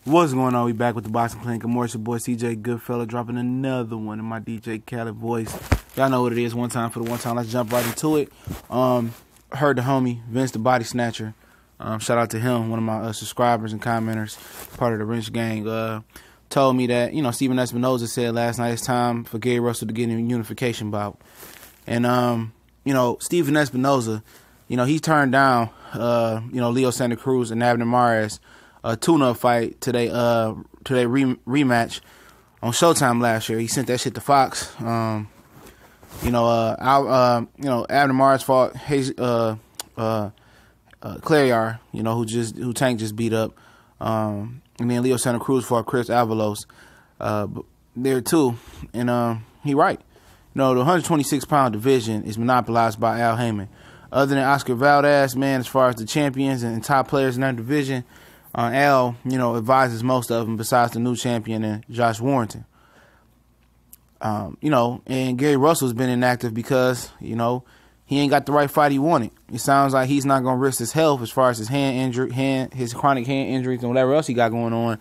What's going on? We back with the boxing plan. Good morning, it's your boy CJ Goodfella dropping another one in my DJ Khaled voice. Y'all know what it is. One time for the one time. Let's jump right into it. Heard the homie Vince the Body Snatcher. Shout out to him, one of my subscribers and commenters, part of the Wrench Gang. Told me that Stephen Espinoza said last night it's time for Gary Russell to get in a unification bout. And Stephen Espinoza, he turned down Leo Santa Cruz and Abner Mares tune-up fight today rematch on Showtime last year. He sent that shit to Fox. Abner Mares fought Clariar, who Tank just beat up. And then Leo Santa Cruz fought Chris Avalos there too. And he right. The 126-pound division is monopolized by Al Heyman. Other than Oscar Valdez, man, as far as the champions and top players in that division, Al, advises most of them besides the new champion and Josh Warrington. And Gary Russell's been inactive because, he ain't got the right fight he wanted. It sounds like he's not going to risk his health as far as his his chronic hand injuries and whatever else he got going on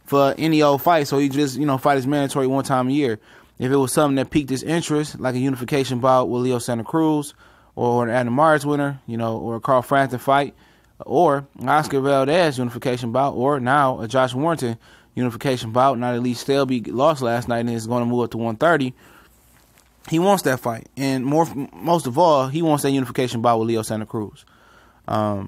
for any old fight. So he just, fight his mandatory one time a year. If it was something that piqued his interest, like a unification bout with Leo Santa Cruz or an Adam Mars winner, or a Carl Frampton fight, or Oscar Valdez unification bout, or now a Josh Warrington unification bout. Now that Lee Stelby lost last night and is going to move up to 130. He wants that fight, and most of all, he wants that unification bout with Leo Santa Cruz. Leo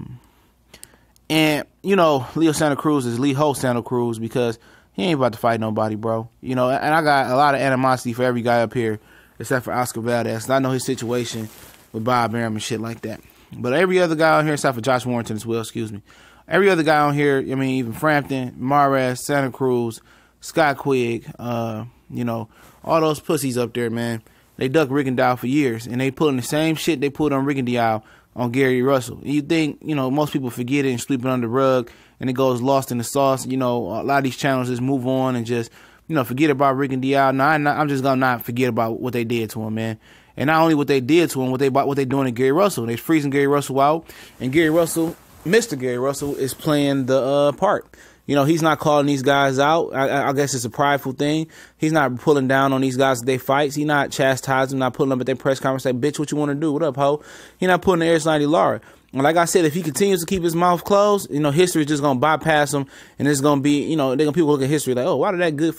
Santa Cruz is Leo Santa Cruz because he ain't about to fight nobody, bro. And I got a lot of animosity for every guy up here except for Oscar Valdez. I know his situation with Bob Arum and shit like that. But every other guy on here, except for Josh Warrington as well, every other guy on here, even Frampton, Mares, Santa Cruz, Scott Quigg, all those pussies up there, man, they duck Rigondeaux for years, and they pulling the same shit they put on Rigondeaux on Gary Russell. And you think, most people forget it and sweep it under the rug, and it goes lost in the sauce. A lot of these channels just move on and just, forget about Rigondeaux. No, I'm just going to not forget about what they did to him, man. And not only what they did to him, what they doing to Gary Russell. They freezing Gary Russell out, and Gary Russell, Mr. Gary Russell, is playing the part. He's not calling these guys out. I guess it's a prideful thing. He's not pulling down on these guys that they fight. He's not chastising, not pulling up at their press conference like, bitch, what you want to do? What up, ho? He's not putting the air slidey Lara. And like I said, if he continues to keep his mouth closed, history is just going to bypass him. And it's going to be, people look at history like, oh, why did that good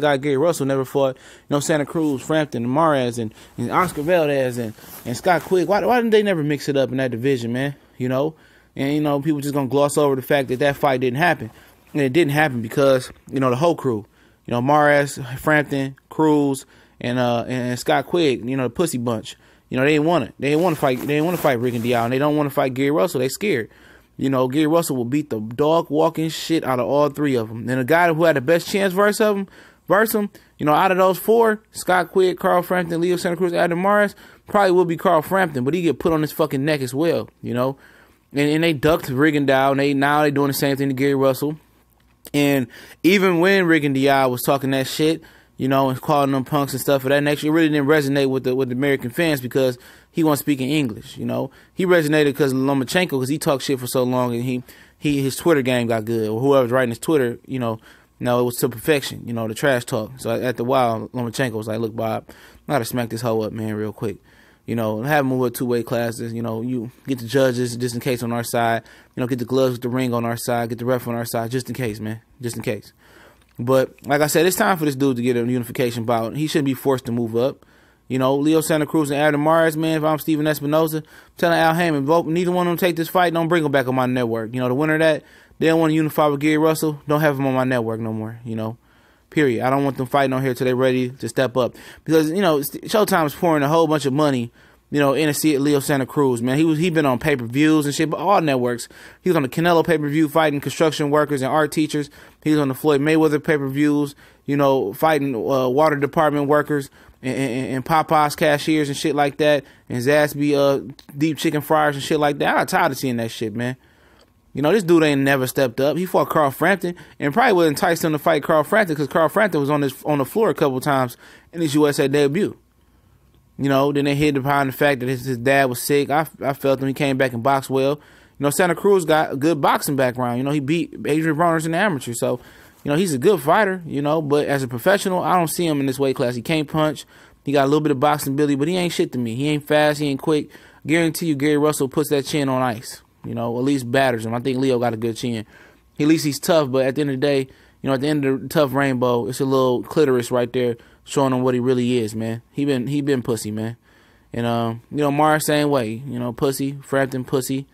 guy Gary Russell never fought, Santa Cruz, Frampton, and Mares, and Oscar Valdez, and Scott Quigg? Why didn't they never mix it up in that division, man? And, people just going to gloss over the fact that fight didn't happen. And it didn't happen because, the whole crew, Mares, Frampton, Cruz, and Scott Quigg, the pussy bunch. They didn't want it. They didn't want to fight. They didn't want to fight Rigondeaux, and they don't want to fight Gary Russell. They scared. Gary Russell will beat the dog walking shit out of all three of them. And the guy who had the best chance versus him, out of those four, Scott Quigg, Carl Frampton, Leo Santa Cruz, Adam Mares, probably will be Carl Frampton, but he get put on his fucking neck as well. And they ducked Rigondeaux, and now they doing the same thing to Gary Russell. And even when Rigondeaux was talking that shit, and calling them punks and stuff of that nature, it really didn't resonate with the American fans because he wasn't speaking English. He resonated because of Lomachenko, because he talked shit for so long, and his Twitter game got good, or whoever's writing his Twitter, it was to perfection, the trash talk. So at the while, Lomachenko was like, look, Bob, I gotta smack this hoe up, man, real quick. Have them move up two-weight classes. You get the judges just in case on our side. Get the gloves with the ring on our side. Get the ref on our side just in case, man. Just in case. But like I said, it's time for this dude to get a unification bout. He shouldn't be forced to move up. Leo Santa Cruz and Adam Mares, man, if I'm Stephen Espinoza, I'm telling Al Heyman, neither one of them take this fight, don't bring him back on my network. The winner of that, they don't want to unify with Gary Russell, don't have him on my network no more, period. I don't want them fighting on here till they're ready to step up. Because, Showtime is pouring a whole bunch of money, in to see Leo Santa Cruz, man. He been on pay-per-views and shit, but all networks. He was on the Canelo pay-per-view fighting construction workers and art teachers. He was on the Floyd Mayweather pay-per-views, fighting water department workers and Popeye's cashiers and shit like that, and Zaxby deep chicken fryers and shit like that. I got tired of seeing that shit, man. This dude ain't never stepped up. He fought Carl Frampton, and probably would entice him to fight Carl Frampton because Carl Frampton was on the floor a couple times in his USA debut. Then they hid behind the fact that his dad was sick. I felt him. He came back and boxed well. Santa Cruz got a good boxing background. He beat Adrian Broner's in the amateur. So, You know, he's a good fighter, you know, but as a professional, I don't see him in this weight class. He can't punch. He got a little bit of boxing ability, but he ain't shit to me. He ain't fast. He ain't quick. Guarantee you Gary Russell puts that chin on ice, you know, at least batters him. I think Leo got a good chin. At least he's tough, but at the end of the day, you know, at the end of the tough rainbow, it's a little clitoris right there showing him what he really is, man. He been pussy, man. And, you know, Mars, same way. You know, pussy. Frampton, pussy.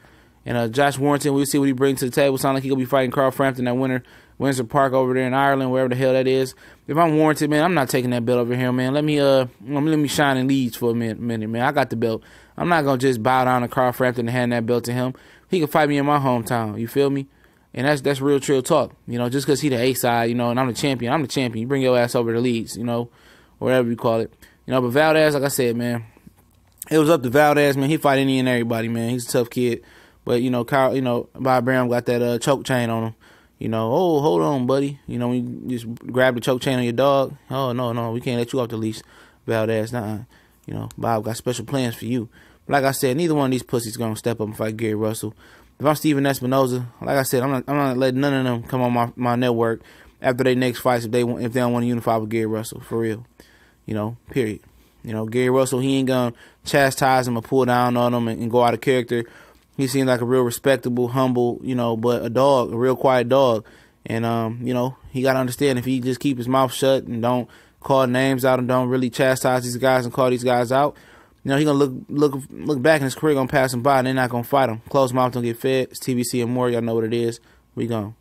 And Josh Warrington, we'll see what he brings to the table. Sound like he going to be fighting Carl Frampton that Windsor Park over there in Ireland, wherever the hell that is. If I'm Warrington, man, I'm not taking that belt over here, man. Let me shine in Leeds for a minute, man. I got the belt. I'm not going to just bow down to Carl Frampton and hand that belt to him. He can fight me in my hometown. You feel me? And that's real trill talk. You know, just because he the A-side, you know, and I'm the champion. You bring your ass over to Leeds, you know, whatever you call it. You know, but Valdez, like I said, man, it was up to Valdez, man. He fight any and everybody, man. He's a tough kid. But, you know, Kyle, you know, Bob Brown got that choke chain on him. You know, oh, hold on, buddy. You know, when you just grab the choke chain on your dog. Oh, no, we can't let you off the leash, Valdez. Nuh-uh. You know, Bob got special plans for you. But like I said, neither one of these pussies going to step up and fight Gary Russell. If I'm Steven Espinoza, like I said, I'm not letting none of them come on my network after their next fights if they don't want to unify with Gary Russell, for real. You know, period. You know, Gary Russell, he ain't going to chastise him or pull down on him and go out of character. He seems like a real respectable, humble, you know, but a real quiet dog. And, you know, he got to understand if he just keep his mouth shut and don't call names out and don't really chastise these guys and call these guys out, you know, he going to look back in his career, going to pass them by and they're not going to fight him. Closed mouth don't get fed. It's TBC and more. Y'all know what it is. We gone.